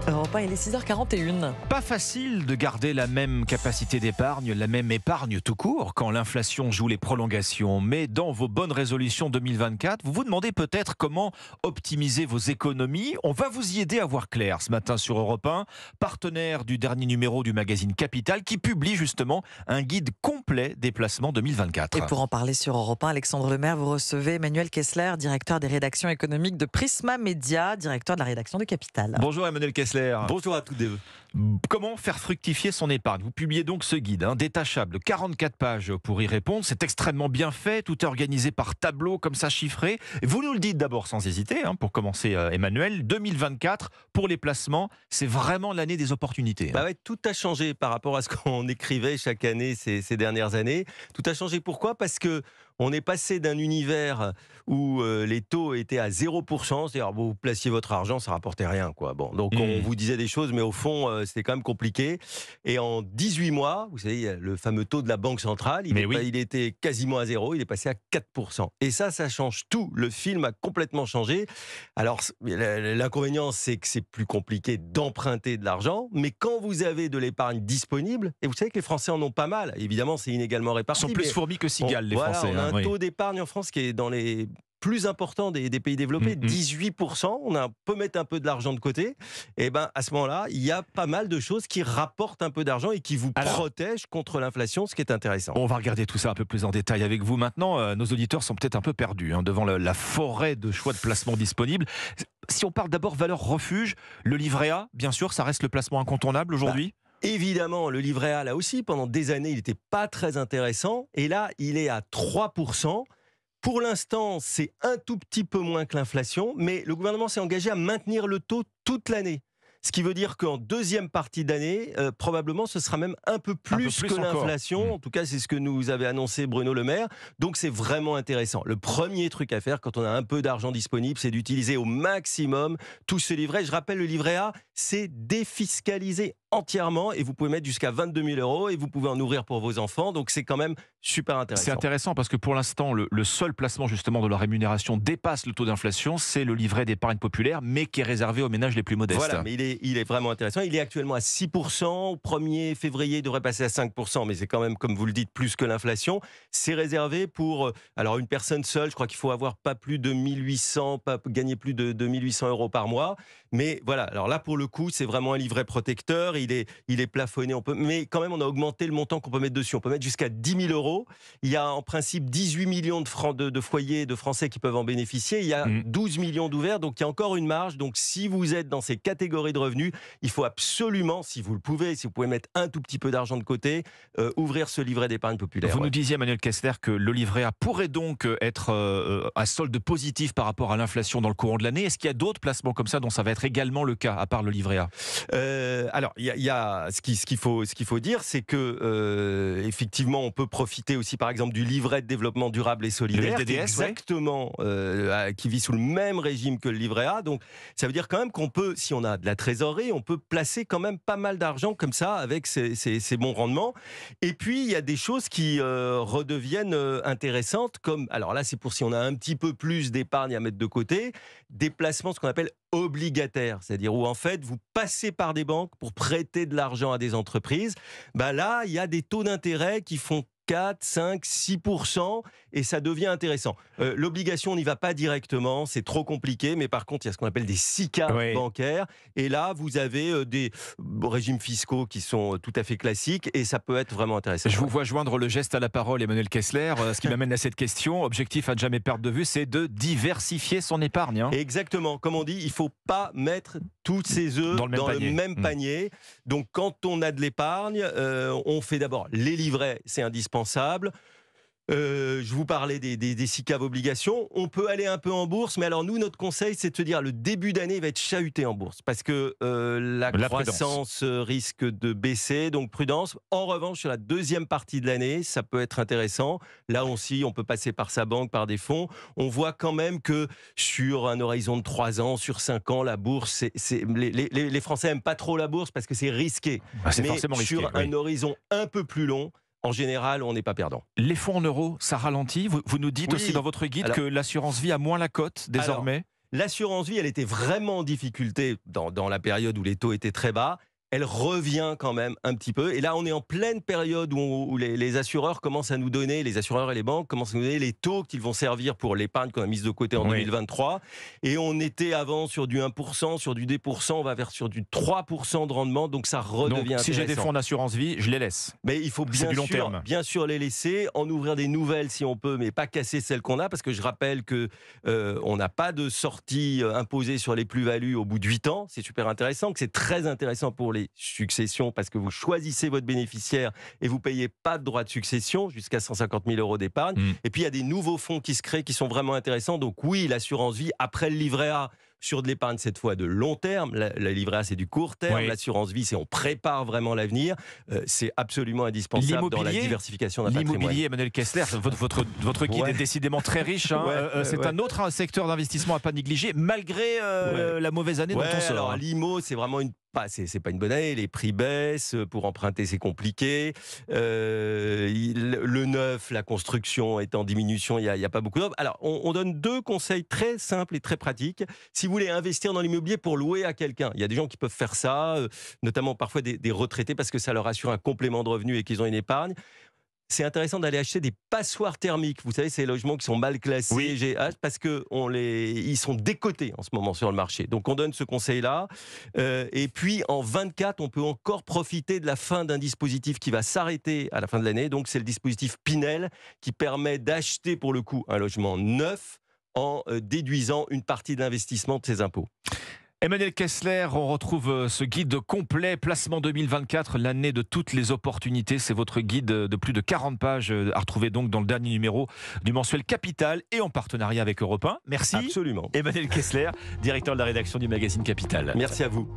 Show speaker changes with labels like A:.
A: Europe 1, il est 6h41.
B: Pas facile de garder la même capacité d'épargne, la même épargne tout court quand l'inflation joue les prolongations. Mais dans vos bonnes résolutions 2024, vous vous demandez peut-être comment optimiser vos économies. On va vous y aider à voir clair ce matin sur Europe 1, partenaire du dernier numéro du magazine Capital qui publie justement un guide complet des placements 2024.
A: Et pour en parler sur Europe 1, Alexandre Lemaire, vous recevez Emmanuel Kessler, directeur des rédactions économiques de Prisma Media, directeur de la rédaction de Capital.
B: Bonjour Emmanuel Kessler.
C: Bonjour à tous les deux.
B: Comment faire fructifier son épargne? Vous publiez donc ce guide, détachable, 44 pages pour y répondre. C'est extrêmement bien fait, tout est organisé par tableau, comme ça chiffré. Vous nous le dites d'abord sans hésiter, pour commencer Emmanuel, 2024, pour les placements, c'est vraiment l'année des opportunités.
C: Bah ouais, tout a changé par rapport à ce qu'on écrivait chaque année ces dernières années. Tout a changé pourquoi ? Parce que on est passé d'un univers où les taux étaient à 0%, c'est-à-dire vous placiez votre argent, ça rapportait rien, quoi. Bon, donc on vous disait des choses, mais au fond, c'était quand même compliqué. Et en 18 mois, vous savez, le fameux taux de la Banque centrale, il était quasiment à 0, il est passé à 4%. Et ça change tout. Le film a complètement changé. Alors, l'inconvénient, c'est que c'est plus compliqué d'emprunter de l'argent, mais quand vous avez de l'épargne disponible, et vous savez que les Français en ont pas mal, évidemment, c'est inégalement réparti.
B: Ils sont plus fourmis que cigales, les Français.
C: On a un taux d'épargne en France qui est dans les plus importants des pays développés, 18%. On peut mettre un peu de l'argent de côté. Et ben à ce moment-là, il y a pas mal de choses qui rapportent un peu d'argent et qui vous protègent contre l'inflation, ce qui est intéressant.
B: On va regarder tout ça un peu plus en détail avec vous maintenant. Nos auditeurs sont peut-être un peu perdus devant la forêt de choix de placement disponibles. Si on parle d'abord valeur refuge, le livret A, bien sûr, ça reste le placement incontournable aujourd'hui.
C: Évidemment, le livret A, là aussi, pendant des années, il n'était pas très intéressant. Et là, il est à 3%. Pour l'instant, c'est un tout petit peu moins que l'inflation, mais le gouvernement s'est engagé à maintenir le taux toute l'année. Ce qui veut dire qu'en deuxième partie d'année, probablement, ce sera même un peu plus que l'inflation. En tout cas, c'est ce que nous avait annoncé Bruno Le Maire. Donc, c'est vraiment intéressant. Le premier truc à faire, quand on a un peu d'argent disponible, c'est d'utiliser au maximum tout ce livret. Je rappelle, le livret A, c'est défiscalisé entièrement et vous pouvez mettre jusqu'à 22 000 € et vous pouvez en ouvrir pour vos enfants. Donc, c'est quand même super intéressant.
B: C'est intéressant parce que pour l'instant, le seul placement justement de la rémunération dépasse le taux d'inflation, c'est le livret d'épargne populaire, mais qui est réservé aux ménages les plus modestes.
C: Voilà, mais il est vraiment intéressant. Il est actuellement à 6%. Au 1er février, il devrait passer à 5%, mais c'est quand même, comme vous le dites, plus que l'inflation. C'est réservé pour alors une personne seule. Je crois qu'il faut avoir pas plus de 1800, gagner plus de 1800 € par mois. Mais voilà, alors là, pour le coup, c'est vraiment un livret protecteur. Il est plafonné. Mais quand même, on a augmenté le montant qu'on peut mettre dessus. On peut mettre jusqu'à 10 000 €. Il y a en principe 18 millions de foyers de Français qui peuvent en bénéficier. Il y a 12 millions d'ouverts, donc il y a encore une marge. Donc si vous êtes dans ces catégories de revenus, il faut absolument, si vous pouvez mettre un tout petit peu d'argent de côté, ouvrir ce livret d'épargne populaire.
B: Vous nous disiez, Emmanuel Kessler, que le livret A pourrait donc être à solde positif par rapport à l'inflation dans le courant de l'année. Est-ce qu'il y a d'autres placements comme ça dont ça va être également le cas, à part le livret A?
C: Alors, il y a ce qu'il faut dire, c'est que effectivement, on peut profiter aussi, par exemple, du livret de développement durable et solidaire,
B: le LDDS,
C: qui vit sous le même régime que le livret A. Donc, ça veut dire quand même qu'on peut, si on a de la trésorerie, on peut placer quand même pas mal d'argent comme ça avec ces bons rendements. Et puis, il y a des choses qui redeviennent intéressantes, comme, alors là, c'est pour si on a un petit peu plus d'épargne à mettre de côté, des placements, ce qu'on appelle obligataires, c'est-à-dire où en fait vous passez par des banques pour prêter de l'argent à des entreprises. Là, il y a des taux d'intérêt qui font 4, 5, 6% et ça devient intéressant. L'obligation, on n'y va pas directement, c'est trop compliqué, mais par contre, il y a ce qu'on appelle des SICA bancaires et là, vous avez des régimes fiscaux qui sont tout à fait classiques et ça peut être vraiment intéressant.
B: Je vous vois joindre le geste à la parole, Emmanuel Kessler. Ce qui m'amène à cette question, objectif à ne jamais perdre de vue, c'est de diversifier son épargne.
C: Exactement, comme on dit, il ne faut pas mettre tous ses œufs dans le même panier. Donc, quand on a de l'épargne, on fait d'abord les livrets, c'est indispensable. Je vous parlais des SICAV obligations. On peut aller un peu en bourse, mais alors nous, notre conseil, c'est de se dire le début d'année va être chahuté en bourse parce que la croissance risque de baisser, donc prudence. En revanche, sur la deuxième partie de l'année, ça peut être intéressant. Là aussi, on peut passer par sa banque, par des fonds. On voit quand même que sur un horizon de 3 ans, sur 5 ans, la bourse, les Français n'aiment pas trop la bourse parce que c'est risqué.
B: C'est forcément risqué.
C: Sur un horizon un peu plus long, en général, on n'est pas perdant.
B: Les fonds en euros, ça ralentit. Vous nous dites aussi dans votre guide que l'assurance vie a moins la cote désormais.
C: L'assurance vie, elle était vraiment en difficulté dans la période où les taux étaient très bas. Elle revient quand même un petit peu. Et là, on est en pleine période où les assureurs commencent à nous donner, les assureurs et les banques commencent à nous donner les taux qu'ils vont servir pour l'épargne qu'on a mise de côté en 2023. Et on était avant sur du 1%, sur du 2%, on va vers sur du 3% de rendement. Donc ça redevient intéressant.
B: Si j'ai des fonds d'assurance vie, je les laisse.
C: Mais il faut bien sûr les laisser, en ouvrir des nouvelles si on peut, mais pas casser celles qu'on a. Parce que je rappelle que on n'a pas de sortie imposée sur les plus-values au bout de 8 ans. C'est super intéressant, que c'est très intéressant pour les succession parce que vous choisissez votre bénéficiaire et vous payez pas de droits de succession jusqu'à 150 000 euros d'épargne. Et puis il y a des nouveaux fonds qui se créent qui sont vraiment intéressants. Donc oui, l'assurance vie après le livret A sur de l'épargne cette fois de long terme. La livret A c'est du court terme. L'assurance vie c'est on prépare vraiment l'avenir. C'est absolument indispensable dans la diversification d'un patrimoine.
B: L'immobilier, Emmanuel Kessler, votre guide est décidément très riche. C'est un autre secteur d'investissement à pas négliger malgré la mauvaise année dont on sort.
C: Alors l'IMO c'est vraiment c'est pas une bonne année, les prix baissent, pour emprunter c'est compliqué, le neuf, la construction est en diminution, il y a pas beaucoup d'offres. Alors on donne 2 conseils très simples et très pratiques. Si vous voulez investir dans l'immobilier pour louer à quelqu'un, il y a des gens qui peuvent faire ça, notamment parfois des retraités parce que ça leur assure un complément de revenu et qu'ils ont une épargne. C'est intéressant d'aller acheter des passoires thermiques. Vous savez, ces logements qui sont mal classés GH parce qu'ils sont décotés en ce moment sur le marché. Donc on donne ce conseil-là. Et puis en 24, on peut encore profiter de la fin d'un dispositif qui va s'arrêter à la fin de l'année. Donc c'est le dispositif Pinel qui permet d'acheter pour le coup un logement neuf en déduisant une partie de l'investissement de ses impôts.
B: Emmanuel Kessler, on retrouve ce guide complet, Placement 2024, l'année de toutes les opportunités. C'est votre guide de plus de 40 pages à retrouver donc dans le dernier numéro du mensuel Capital et en partenariat avec Europe 1. Merci.
C: Absolument.
B: Emmanuel Kessler, directeur de la rédaction du magazine Capital.
C: Merci à vous.